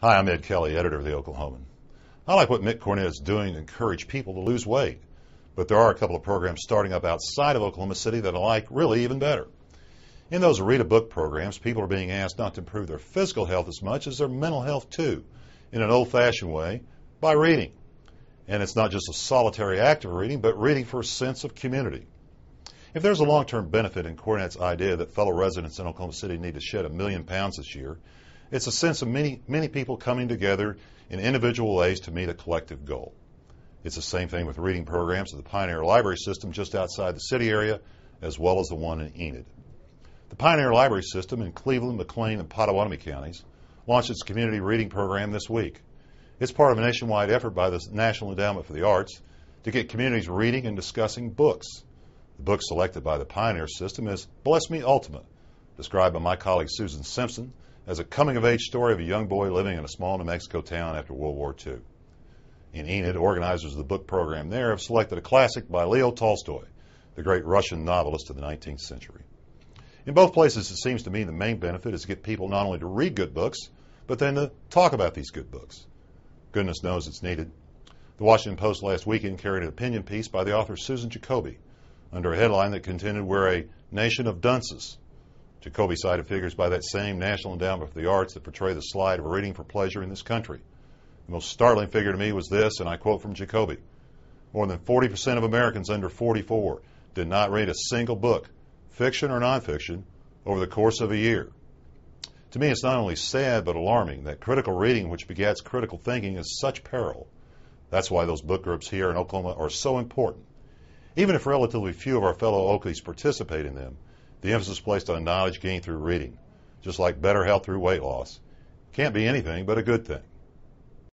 Hi, I'm Ed Kelley, editor of The Oklahoman. I like what Mick Cornett is doing to encourage people to lose weight, but there are a couple of programs starting up outside of Oklahoma City that I like really even better. In those read a book programs, people are being asked not to improve their physical health as much as their mental health too, in an old-fashioned way, by reading. And it's not just a solitary act of reading, but reading for a sense of community. If there's a long-term benefit in Cornett's idea that fellow residents in Oklahoma City need to shed 1 million pounds this year, it's a sense of many people coming together in individual ways to meet a collective goal. It's the same thing with reading programs at the Pioneer Library System just outside the city area, as well as the one in Enid. The Pioneer Library System in Cleveland, McLean, and Pottawatomie counties launched its community reading program this week. It's part of a nationwide effort by the National Endowment for the Arts to get communities reading and discussing books. The book selected by the Pioneer System is Bless Me Ultima, described by my colleague Susan Simpson as a coming-of-age story of a young boy living in a small New Mexico town after World War II. In Enid, organizers of the book program there have selected a classic by Leo Tolstoy, the great Russian novelist of the 19th century. In both places, it seems to me the main benefit is to get people not only to read good books, but then to talk about these good books. Goodness knows it's needed. The Washington Post last weekend carried an opinion piece by the author Susan Jacoby under a headline that contended we're a nation of dunces. Jacoby cited figures by that same National Endowment for the Arts that portray the slide of reading for pleasure in this country. The most startling figure to me was this, and I quote from Jacoby: more than 40% of Americans under 44 did not read a single book, fiction or nonfiction, over the course of a year. To me, it's not only sad but alarming that critical reading, which begets critical thinking, is such peril. That's why those book groups here in Oklahoma are so important. Even if relatively few of our fellow Okies participate in them, the emphasis placed on knowledge gained through reading, just like better health through weight loss, can't be anything but a good thing.